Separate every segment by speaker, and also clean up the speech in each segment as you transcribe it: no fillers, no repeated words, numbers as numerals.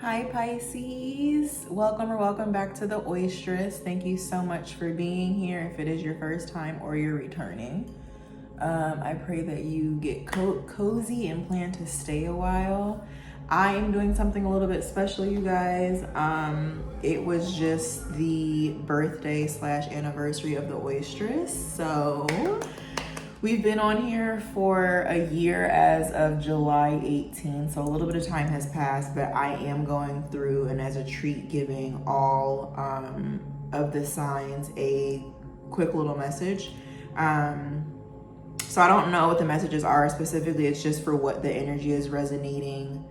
Speaker 1: Hi Pisces, welcome or welcome back to the Oystress. Thank you so much for being here if it is your first time or you're returning. I pray that you get cozy and plan to stay a while. I am doing something a little bit special, you guys. It was just the birthday / anniversary of the Oystress, so we've been on here for a year as of July 18th, so a little bit of time has passed, but I am going through and as a treat giving all of the signs a quick little message. So I don't know what the messages are specifically, it's just for what the energy is resonating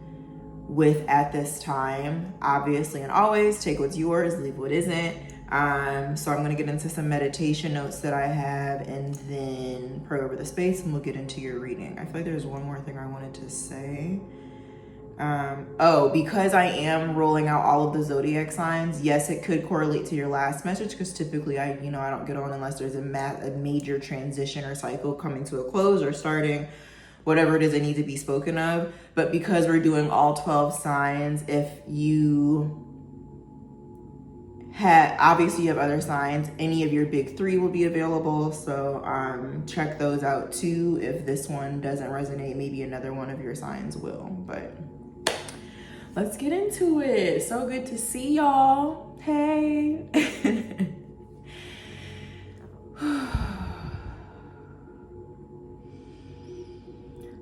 Speaker 1: with at this time. Obviously and always, take what's yours, leave what isn't. So I'm going to get into some meditation notes that I have and then pray over the space and we'll get into your reading. I feel like there's one more thing I wanted to say. Because I am rolling out all of the zodiac signs, yes, it could correlate to your last message because typically I don't get on unless there's a major transition or cycle coming to a close or starting whatever it is that needs to be spoken of. But because we're doing all 12 signs, if you obviously you have other signs, any of your big three will be available, so check those out too. If this one doesn't resonate, maybe another one of your signs will. But let's get into it. So good to see y'all. Hey.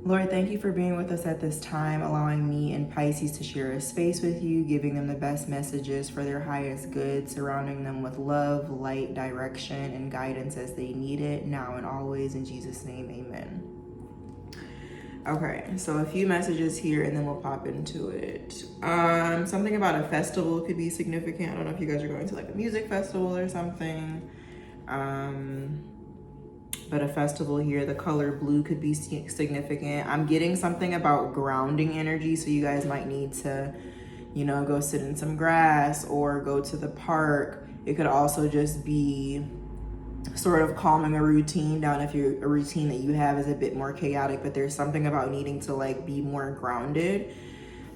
Speaker 1: Lord, thank you for being with us at this time, allowing me and Pisces to share a space with you, giving them the best messages for their highest good, surrounding them with love, light, direction, and guidance as they need it, now and always. In Jesus' name, amen. Okay, so a few messages here and then we'll pop into it. Something about a festival could be significant. I don't know if you guys are going to like a music festival or something. But a festival here, the color blue could be significant. I'm getting something about grounding energy, so you guys might need to, go sit in some grass or go to the park. It could also just be sort of calming a routine down if a routine that you have is a bit more chaotic, but there's something about needing to like be more grounded.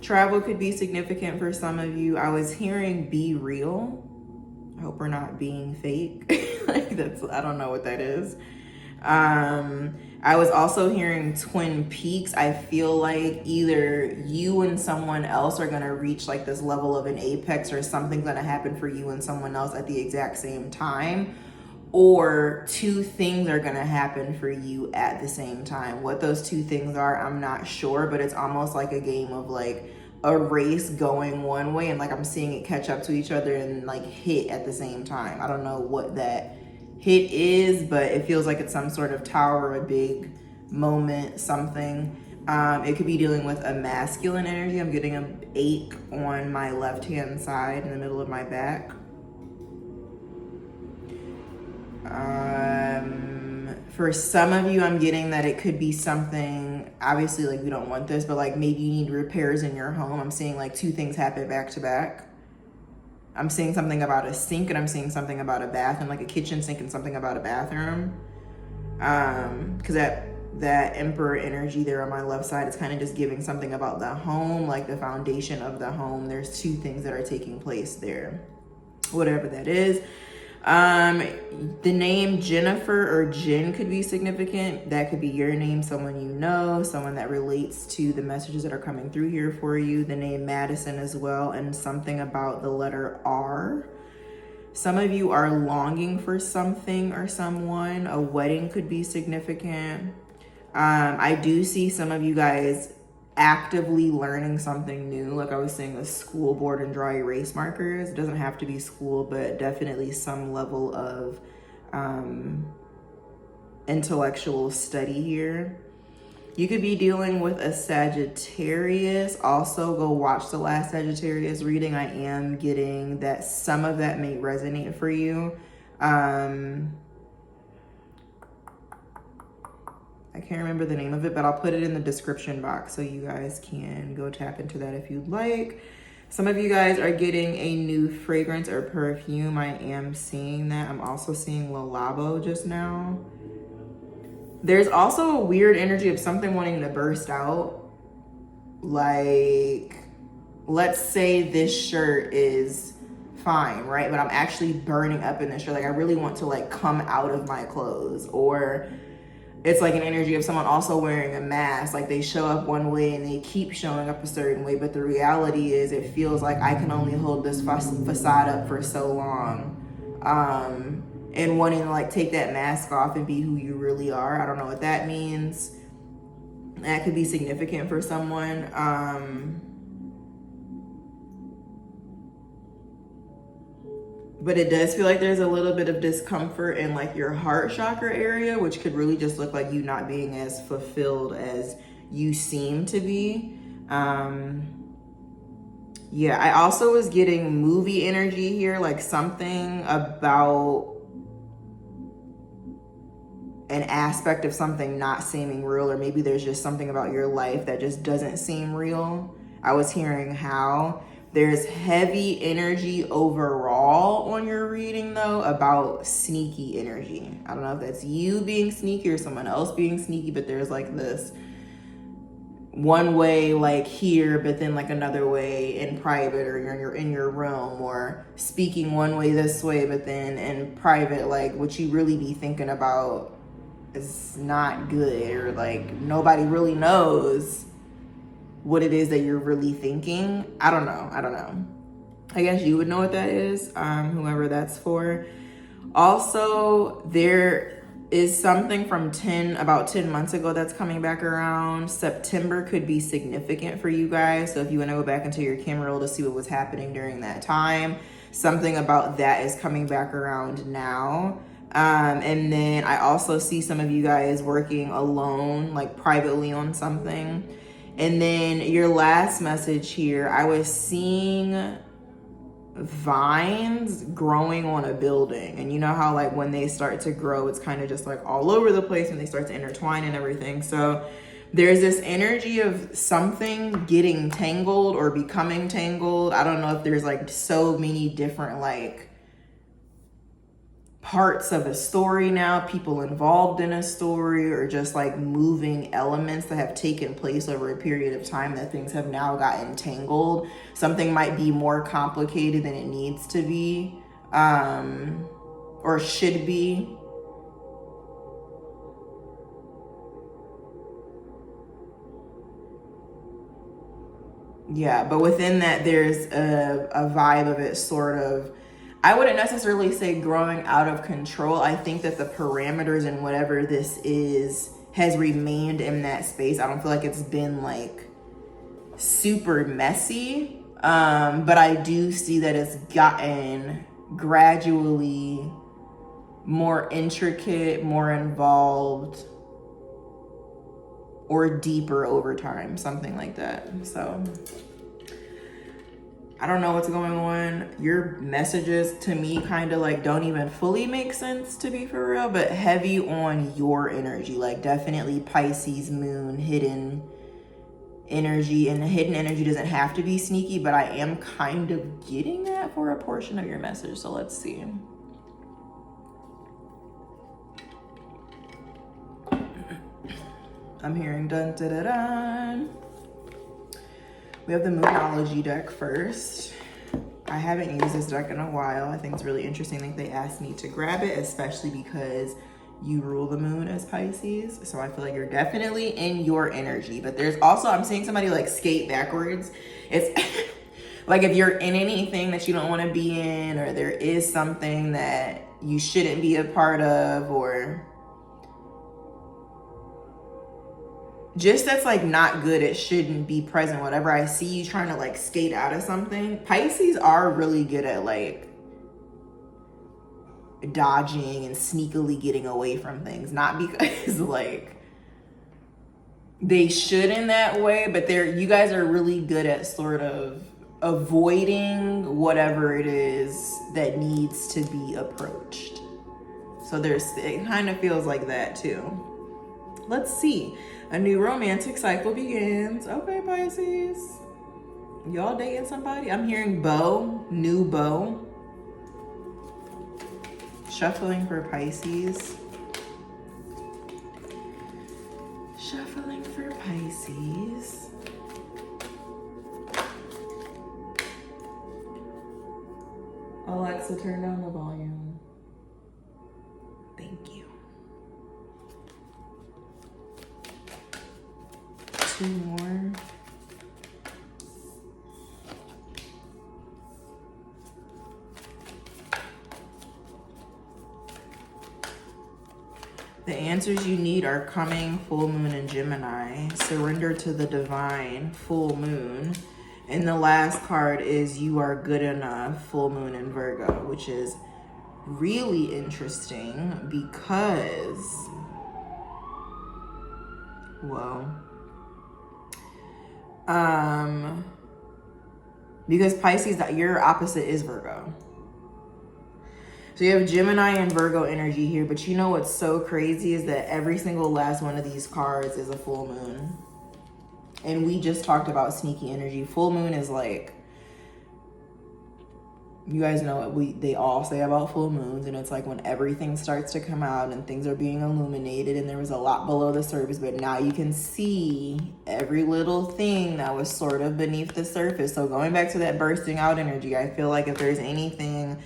Speaker 1: Travel could be significant for some of you. I was hearing be real. I hope we're not being fake. I don't know what that is. I was also hearing Twin Peaks. I feel like either you and someone else are going to reach like this level of an apex, or something's going to happen for you and someone else at the exact same time, or two things are going to happen for you at the same time. What those two things are, I'm not sure, but it's almost like a game of like a race going one way and like I'm seeing it catch up to each other and like hit at the same time. I don't know what that hit is, but it feels like it's some sort of tower, a big moment, something. It could be dealing with a masculine energy. I'm getting an ache on my left hand side in the middle of my back. For some of you, I'm getting that it could be something, obviously like we don't want this, but like maybe you need repairs in your home. I'm seeing like two things happen back to back. I'm seeing something about a sink and I'm seeing something about a bath, and like a kitchen sink and something about a bathroom. Because that Emperor energy there on my left side is kind of just giving something about the home, like the foundation of the home. There's two things that are taking place there, whatever that is. The name Jennifer or Jen could be significant. That could be your name, someone you know, someone that relates to the messages that are coming through here for you. The name Madison as well, and something about the letter R. Some of you are longing for something or someone. A wedding could be significant. I do see some of you guys actively learning something new. Like I was saying, a school board and dry erase markers. It doesn't have to be school, but definitely some level of intellectual study here. You could be dealing with a Sagittarius. Also, go watch the last Sagittarius reading. I am getting that some of that may resonate for you. I can't remember the name of it, but I'll put it in the description box so you guys can go tap into that if you'd like. Some of you guys are getting a new fragrance or perfume. I am seeing that. I'm also seeing Le Labo just now. There's also a weird energy of something wanting to burst out. Like let's say this shirt is fine, right? But I'm actually burning up in this shirt. Like I really want to like come out of my clothes. Or it's like an energy of someone also wearing a mask. Like they show up one way and they keep showing up a certain way. But the reality is it feels like I can only hold this facade up for so long. And wanting to like take that mask off and be who you really are. I don't know what that means. That could be significant for someone. But it does feel like there's a little bit of discomfort in like your heart chakra area, which could really just look like you not being as fulfilled as you seem to be. Yeah, I also was getting movie energy here, like something about an aspect of something not seeming real, or maybe there's just something about your life that just doesn't seem real. I was hearing how there's heavy energy overall on your reading though about sneaky energy. I don't know if that's you being sneaky or someone else being sneaky, but there's like this one way like here, but then like another way in private, or you're in your room, or speaking one way this way, but then in private, like what you really be thinking about is not good, or like nobody really knows what it is that you're really thinking. I don't know. I guess you would know what that is, whoever that's for. Also, there is something from about 10 months ago that's coming back around. September could be significant for you guys. So if you want to go back into your camera roll to see what was happening during that time, something about that is coming back around now. And then I also see some of you guys working alone, like privately on something. And then your last message here, I was seeing vines growing on a building. And you know how like when they start to grow, it's kind of just like all over the place and they start to intertwine and everything. So there's this energy of something getting tangled or becoming tangled. I don't know if there's like so many different like parts of a story now, people involved in a story, or just like moving elements that have taken place over a period of time that things have now gotten tangled. Something might be more complicated than it needs to be, or should be. Yeah, but within that, there's a vibe of it sort of, I wouldn't necessarily say growing out of control. I think that the parameters and whatever this is has remained in that space. I don't feel like it's been like super messy. But I do see that it's gotten gradually more intricate, more involved, or deeper over time, something like that. So I don't know what's going on. Your messages to me kind of like don't even fully make sense, to be for real, but heavy on your energy, like definitely Pisces moon, hidden energy. And the hidden energy doesn't have to be sneaky, but I am kind of getting that for a portion of your message. So let's see. I'm hearing dun da da dun. We have the Moonology deck first. I haven't used this deck in a while. I think it's really interesting that they asked me to grab it, especially because you rule the moon as Pisces. So I feel like you're definitely in your energy. But there's also, I'm seeing somebody like skate backwards. It's like if you're in anything that you don't want to be in, or there is something that you shouldn't be a part of, or just that's like not good, it shouldn't be present, whatever. I see you trying to like skate out of something. Pisces are really good at like dodging and sneakily getting away from things, not because like they should in that way, but you guys are really good at sort of avoiding whatever it is that needs to be approached. So it kind of feels like that too. Let's see. A new romantic cycle begins. Okay, Pisces. Y'all dating somebody? I'm hearing beau, new beau. Shuffling for Pisces. Shuffling for Pisces. Alexa, turn down the volume. Thank you. 2 more. The answers you need are coming, full moon in Gemini. Surrender to the divine, full moon. And the last card is you are good enough, full moon in Virgo, which is really interesting because, because Pisces, your opposite is Virgo. So you have Gemini and Virgo energy here, but you know what's so crazy is that every single last one of these cards is a full moon. And we just talked about sneaky energy. Full moon is like, you guys know what they all say about full moons, and it's like when everything starts to come out and things are being illuminated and there was a lot below the surface, but now you can see every little thing that was sort of beneath the surface. So going back to that bursting out energy, I feel like if there's anything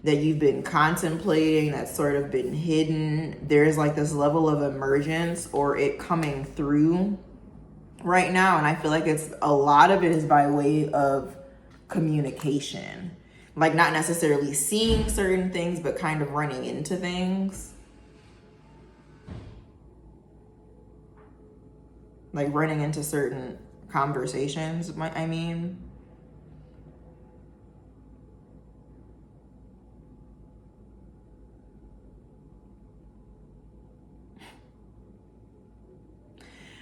Speaker 1: that you've been contemplating that's sort of been hidden, there's like this level of emergence or it coming through right now. And I feel like it's a lot of it is by way of communication, like not necessarily seeing certain things, but kind of running into things, like running into certain conversations. I mean,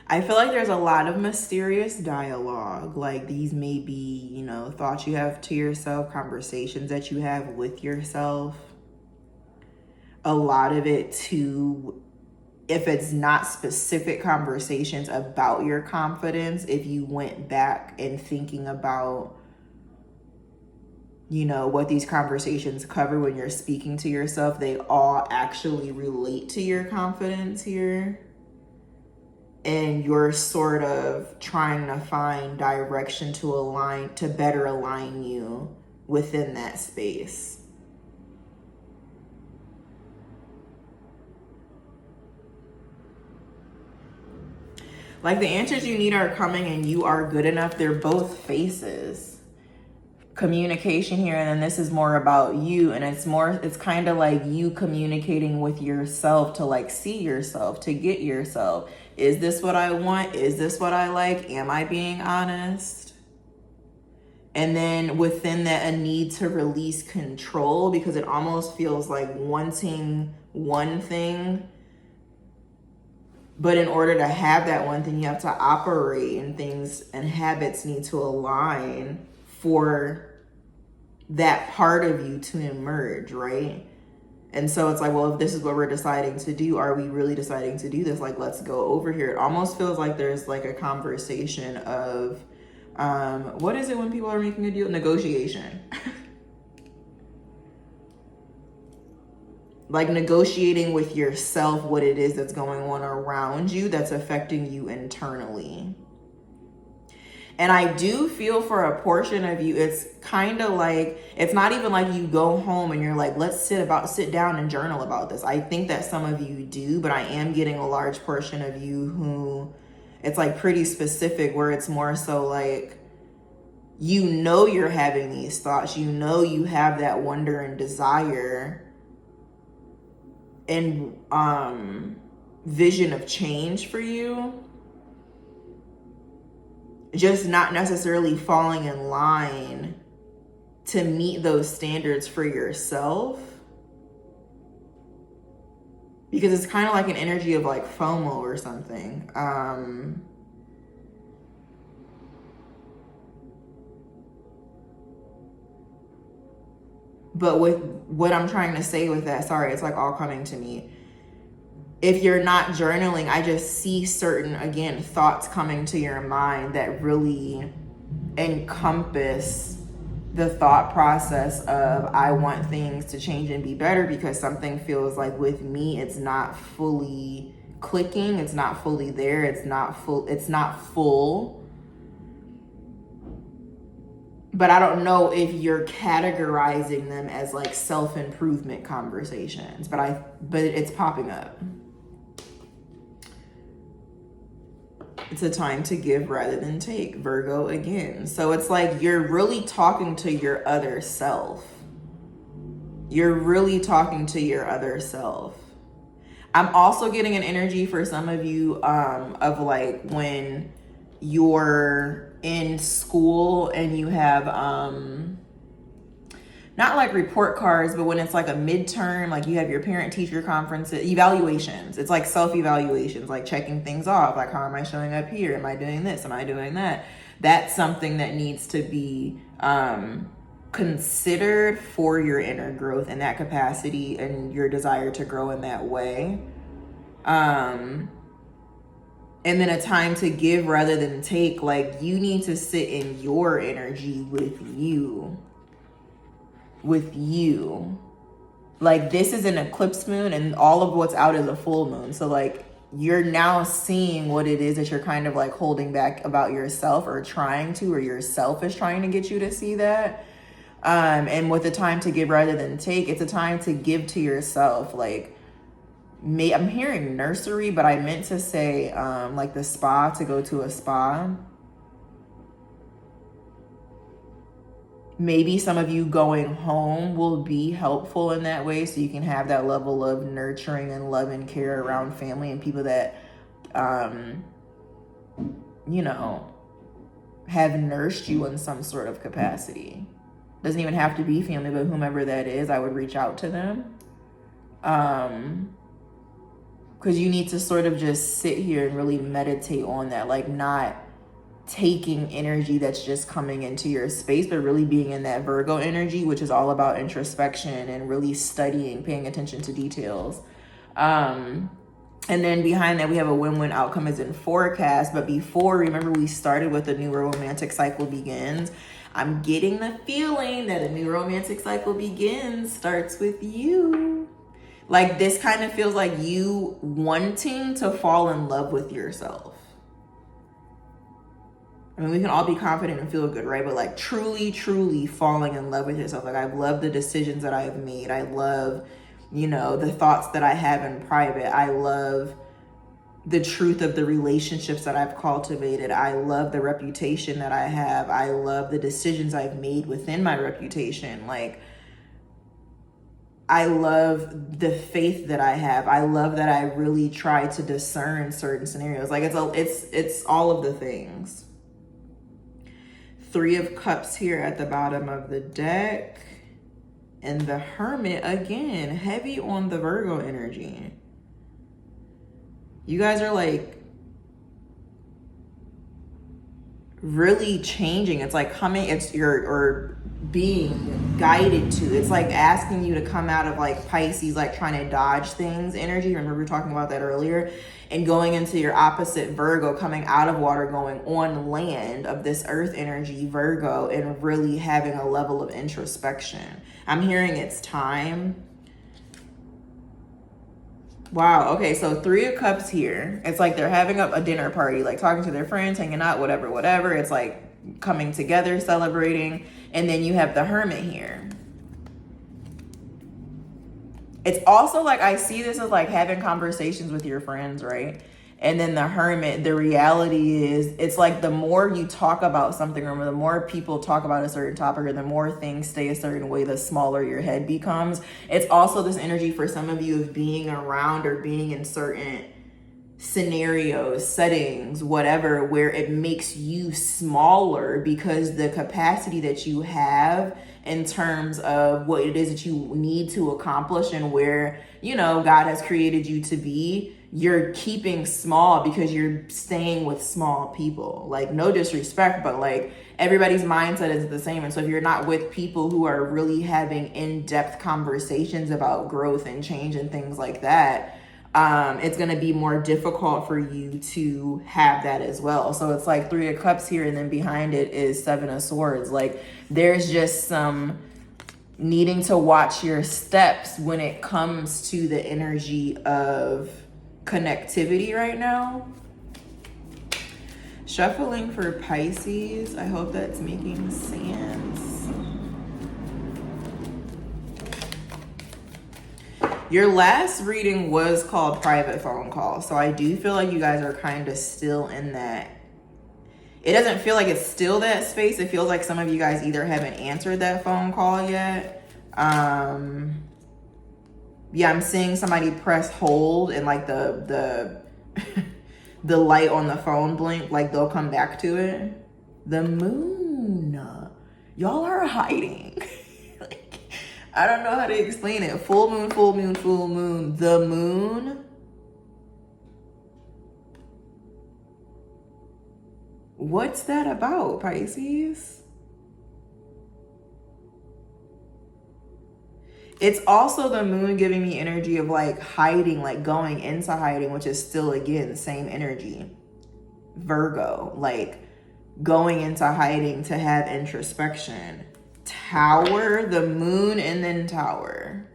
Speaker 1: I feel like there's a lot of mysterious dialogue. Like these may be, you know, thoughts you have to yourself, conversations that you have with yourself. A lot of it too, if it's not specific conversations about your confidence, if you went back and thinking about, you know, what these conversations cover when you're speaking to yourself, they all actually relate to your confidence here. And you're sort of trying to find direction to better align you within that space. Like the answers you need are coming and you are good enough. They're both faces. Communication here, and then this is more about you, and it's kind of like you communicating with yourself to like see yourself, to get yourself. Is this what I want? Is this what I like? Am I being honest? And then within that, a need to release control, because it almost feels like wanting one thing, but in order to have that one thing, you have to operate, and things and habits need to align for that part of you to emerge, right? And so it's like, well, if this is what we're deciding to do, are we really deciding to do this? Like, let's go over here. It almost feels like there's like a conversation of, what is it when people are making a deal? Negotiation. Like negotiating with yourself what it is that's going on around you that's affecting you internally. And I do feel for a portion of you, it's kind of like, it's not even like you go home and you're like, let's sit down and journal about this. I think that some of you do, but I am getting a large portion of you who it's like pretty specific, where it's more so like, you know, you're having these thoughts, you know, you have that wonder and desire and vision of change for you. Just not necessarily falling in line to meet those standards for yourself, because it's kind of like an energy of like FOMO or something. But with what I'm trying to say with that, sorry, it's like all coming to me. If you're not journaling, I just see certain, again, thoughts coming to your mind that really encompass the thought process of, I want things to change and be better, because something feels like with me, it's not fully clicking. It's not fully there. It's not full. but I don't know if you're categorizing them as like self-improvement conversations, but it's popping up. It's a time to give rather than take, Virgo again. So it's like you're really talking to your other self. You're really talking to your other self. I'm also getting an energy for some of you of like when you're in school and you have not like report cards, but when it's like a midterm, like you have your parent teacher conferences, evaluations. It's like self-evaluations, like checking things off. Like, how am I showing up here? Am I doing this? Am I doing that? That's something that needs to be considered for your inner growth in that capacity and your desire to grow in that way. And then a time to give rather than take. Like, you need to sit in your energy with you. Like, this is an eclipse moon and all of what's out is a full moon. So like, you're now seeing what it is that you're kind of like holding back about yourself, or trying to, or yourself is trying to get you to see that. And with the time to give rather than take, it's a time to give to yourself. Like, I'm hearing nursery, but I meant to say like the spa, to go to a spa. Maybe some of you going home will be helpful in that way, so you can have that level of nurturing and love and care around family and people that, you know, have nursed you in some sort of capacity. Doesn't even have to be family, but whomever that is, I would reach out to them. Because you need to sort of just sit here and really meditate on that, like not taking energy that's just coming into your space, but really being in that Virgo energy, which is all about introspection and really studying, paying attention to details. And then behind that, we have a win-win outcome as in forecast. But before, remember, we started with a new romantic cycle begins. I'm getting the feeling that a new romantic cycle begins starts with you. Like, this kind of feels like you wanting to fall in love with yourself. I mean, we can all be confident and feel good, right? But like truly, truly falling in love with yourself. Like, I love the decisions that I have made. I love, you know, the thoughts that I have in private. I love the truth of the relationships that I've cultivated. I love the reputation that I have. I love the decisions I've made within my reputation. Like, I love the faith that I have. I love that I really try to discern certain scenarios. Like, it's all of the things. 3 of Cups here at the bottom of the deck. And the Hermit, again, heavy on the Virgo energy. You guys are like really changing. It's like coming, or being guided to. It's like asking you to come out of like Pisces, like trying to dodge things energy. Remember, we were talking about that earlier. And going into your opposite Virgo, coming out of water, going on land of this earth energy, Virgo, and really having a level of introspection. I'm hearing it's time. Wow. Okay. So 3 of Cups here. It's like they're having a dinner party, like talking to their friends, hanging out, whatever. It's like coming together, celebrating. And then you have the Hermit here. It's also like, I see this as like having conversations with your friends, right? And then the Hermit, the reality is, it's like the more you talk about something, or the more people talk about a certain topic, or the more things stay a certain way, the smaller your head becomes. It's also this energy for some of you of being around or being in certain scenarios, settings, whatever, where it makes you smaller because the capacity that you have in terms of what it is that you need to accomplish and where, you know, God has created you to be, you're keeping small because you're staying with small people. Like, no disrespect, but like everybody's mindset is the same. And so if you're not with people who are really having in-depth conversations about growth and change and things like that, it's going to be more difficult for you to have that as well. So it's like 3 of Cups here, and then behind it is 7 of Swords. Like, there's just some needing to watch your steps when it comes to the energy of connectivity right now. Shuffling for Pisces. I hope that's making sense. Your last reading was called Private Phone Call. So I do feel like you guys are kind of still in that. It doesn't feel like it's still that space. It feels like some of you guys either haven't answered that phone call yet. Yeah, I'm seeing somebody press hold and like the the light on the phone blink, like they'll come back to it. The moon. Y'all are hiding. Like, I don't know how to explain it. Full moon, full moon, full moon. The moon. What's that about, Pisces? It's also the moon giving me energy of like hiding, like going into hiding, which is still, again, same energy. Virgo, like going into hiding to have introspection. Tower, the moon, and then Tower.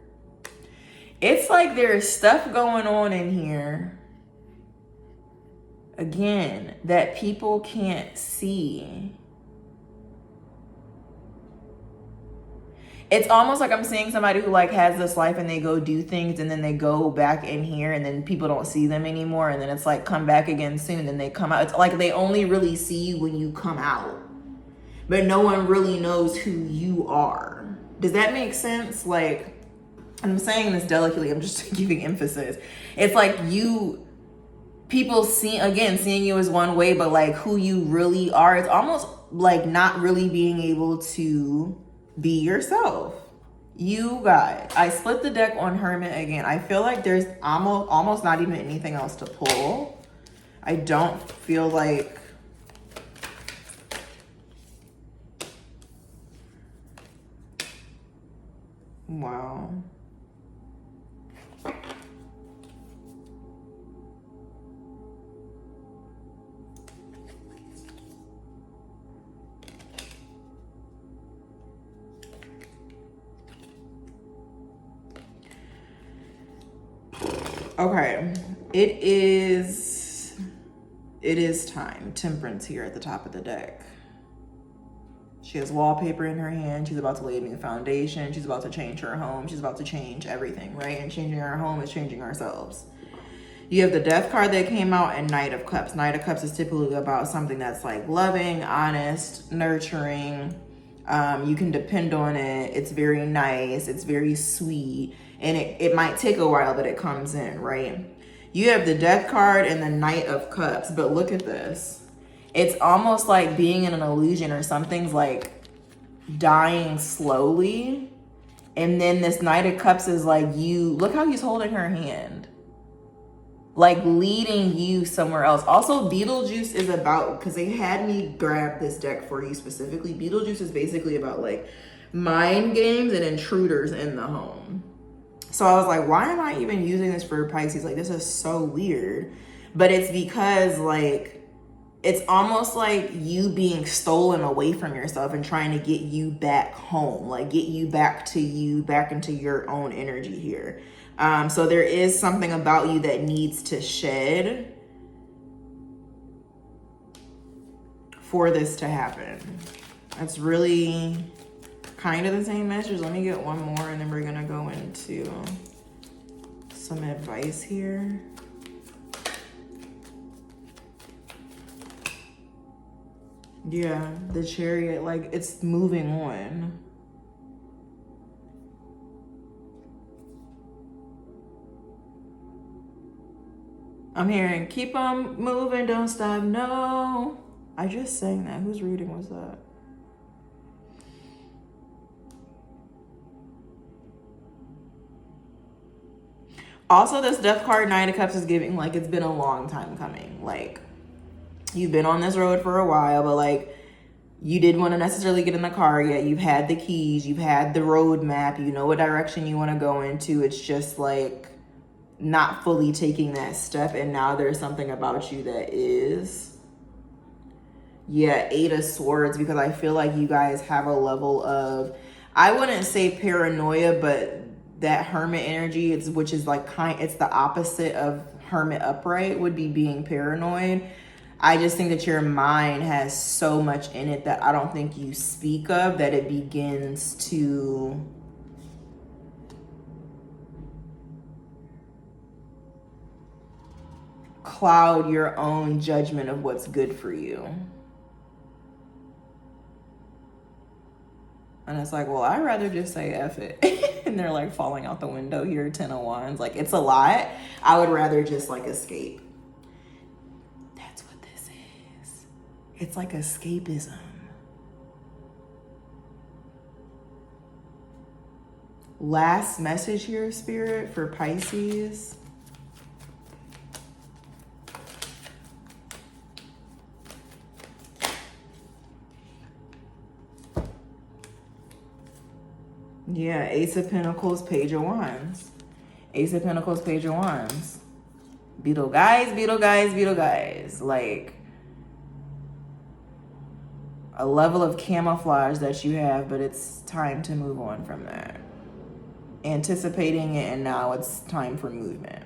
Speaker 1: It's like there's stuff going on in here, again, that people can't see. It's almost like I'm seeing somebody who like has this life and they go do things and then they go back in here and then people don't see them anymore. And then it's like, come back again soon. And then they come out. It's like they only really see you when you come out, but no one really knows who you are. Does that make sense? Like, I'm saying this delicately. I'm just giving emphasis. It's like people seeing you as one way, but like who you really are, it's almost like not really being able to be yourself. You guys, I split the deck on Hermit again. I feel like there's almost not even anything else to pull. I don't feel like wow. Okay, it is time. Temperance here at the top of the deck. She has wallpaper in her hand. She's about to lay a new foundation. She's about to change her home. She's about to change everything, right? And changing our home is changing ourselves. You have the Death card that came out and Knight of Cups. Knight of Cups is typically about something that's like loving, honest, nurturing. You can depend on it. It's very nice. It's very sweet. And it might take a while, but it comes in, right? You have the Death card and the Knight of Cups, but look at this. It's almost like being in an illusion or something's like dying slowly. And then this Knight of Cups is like look how he's holding her hand. Like leading you somewhere else. Also, Beetlejuice is about, because they had me grab this deck for you specifically. Beetlejuice is basically about like mind games and intruders in the home. So I was like, why am I even using this for Pisces? Like, this is so weird. But it's because like, it's almost like you being stolen away from yourself and trying to get you back home, like get you back into your own energy here. So there is something about you that needs to shed for this to happen. That's really kind of the same message. Let me get one more and then we're gonna go into some advice here. Yeah, the Chariot, like it's moving on. I'm hearing, keep on moving, don't stop, no. I just sang that. Whose reading was that? Also, this Death card, Nine of Cups, is giving like it's been a long time coming. Like, you've been on this road for a while, but like, you didn't want to necessarily get in the car yet. You've had the keys, you've had the road map, you know what direction you want to go into. It's just like not fully taking that step, and now there's something about you that is. Yeah, Eight of Swords, because I feel like you guys have a level of, I wouldn't say paranoia, but that Hermit energy, which is like it's the opposite of Hermit upright, would be being paranoid. I just think that your mind has so much in it that I don't think you speak of, that it begins to cloud your own judgment of what's good for you. And it's like, well, I'd rather just say F it. And they're like falling out the window here, 10 of Wands. Like, it's a lot. I would rather just like escape. That's what this is. It's like escapism. Last message here, Spirit, for Pisces. Yeah, Ace of Pentacles, Page of Wands. Ace of Pentacles, Page of Wands. Beetle guys, Beetle guys, Beetle guys. Like, a level of camouflage that you have, but it's time to move on from that. Anticipating it, and now it's time for movement.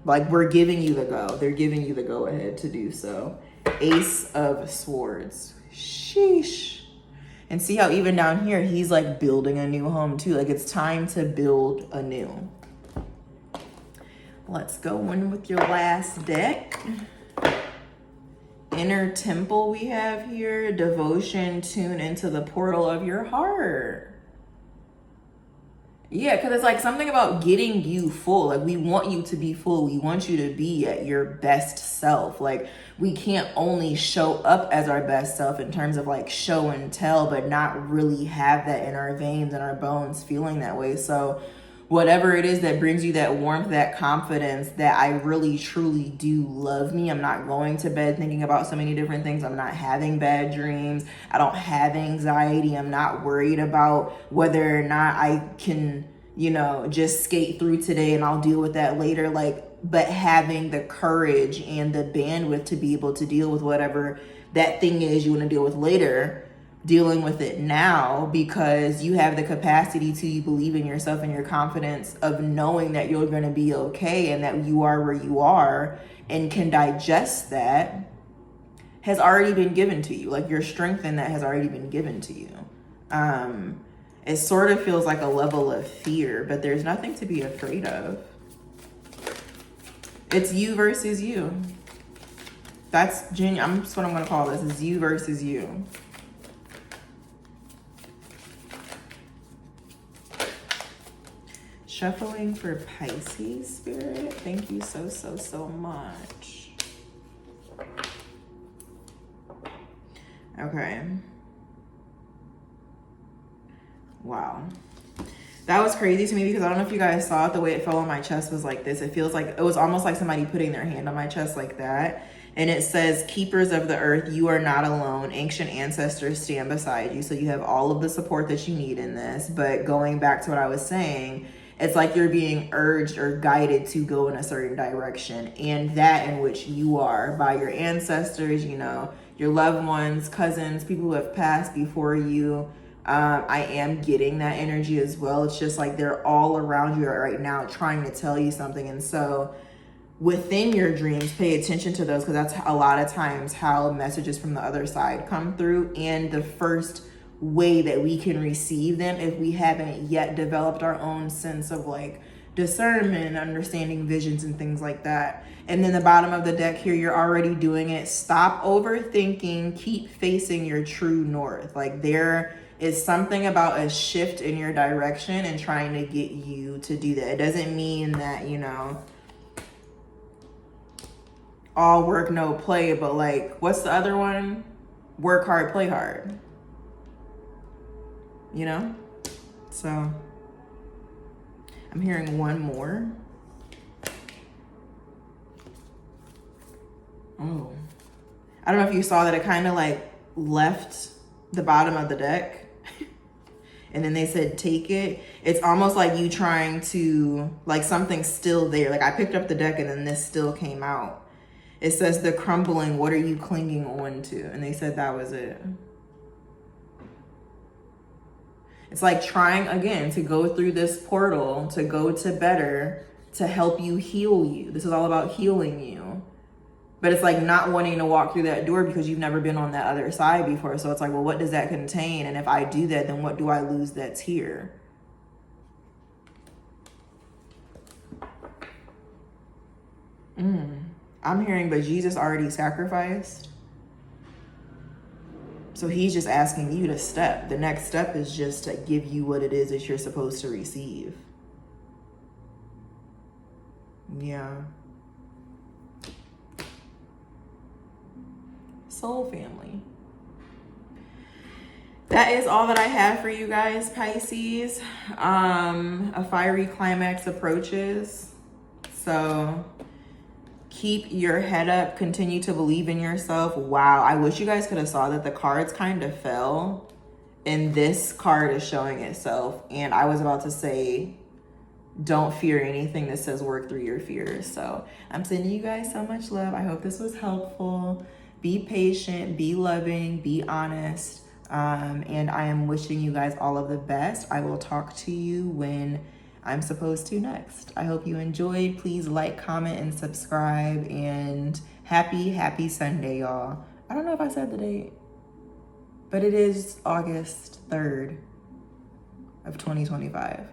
Speaker 1: Like, we're giving you the go. They're giving you the go ahead to do so. Ace of Swords. Sheesh. And see how even down here, he's like building a new home too. Like, it's time to build anew. Let's go in with your last deck. Inner Temple we have here. Devotion, tune into the portal of your heart. Yeah, because it's like something about getting you full. Like, we want you to be full. We want you to be at your best self. Like, we can't only show up as our best self in terms of like show and tell, but not really have that in our veins and our bones feeling that way. So whatever it is that brings you that warmth, that confidence, that I really truly do love me. I'm not going to bed thinking about so many different things. I'm not having bad dreams. I don't have anxiety. I'm not worried about whether or not I can, you know, just skate through today and I'll deal with that later. Like, but having the courage and the bandwidth to be able to deal with whatever that thing is you want to deal with later, dealing with it now, because you have the capacity to, you believe in yourself and your confidence of knowing that you're going to be okay and that you are where you are and can digest that, has already been given to you. Like, your strength in that has already been given to you. It sort of feels like a level of fear, but there's nothing to be afraid of. It's you versus you. That's genuine. That's what I'm going to call this, is you versus you. Shuffling for Pisces, Spirit. Thank you so, so, so much. Okay. Wow. That was crazy to me because I don't know if you guys saw it. The way it fell on my chest was like this. It feels like, it was almost like somebody putting their hand on my chest like that. And it says, keepers of the earth, you are not alone. Ancient ancestors stand beside you. So you have all of the support that you need in this. But going back to what I was saying, it's like you're being urged or guided to go in a certain direction. And that in which you are by your ancestors, you know, your loved ones, cousins, people who have passed before you. I am getting that energy as well. It's just like they're all around you right now trying to tell you something. And so within your dreams, pay attention to those, because that's a lot of times how messages from the other side come through, and the first way that we can receive them if we haven't yet developed our own sense of like discernment, understanding visions and things like that. And then the bottom of the deck here, you're already doing it. Stop overthinking, keep facing your true north. Like, there is something about a shift in your direction and trying to get you to do that. It doesn't mean that, you know, all work, no play, but like, what's the other one? Work hard, play hard. You know? So I'm hearing one more. Oh, I don't know if you saw that it kind of like left the bottom of the deck and then they said take it. It's almost like you trying to, like, something's still there. Like, I picked up the deck and then this still came out. It says the crumbling, what are you clinging on to? And they said that was it. It's like trying again to go through this portal, to go to better, to help you heal you. This is all about healing you. But it's like not wanting to walk through that door because you've never been on that other side before. So it's like, well, what does that contain? And if I do that, then what do I lose that's here? I'm hearing, but Jesus already sacrificed. So he's just asking you to step. The next step is just to give you what it is that you're supposed to receive. Yeah. Soul family. That is all that I have for you guys, Pisces. A fiery climax approaches. So keep your head up. Continue to believe in yourself. Wow, I wish you guys could have saw that the cards kind of fell. And this card is showing itself. And I was about to say, don't fear anything that says work through your fears. So I'm sending you guys so much love. I hope this was helpful. Be patient, be loving, be honest. And I am wishing you guys all of the best. I will talk to you when I'm supposed to next. I hope you enjoyed. Please like, comment, and subscribe. And happy Sunday, y'all. I don't know if I said the date, but it is August 3rd of 2025.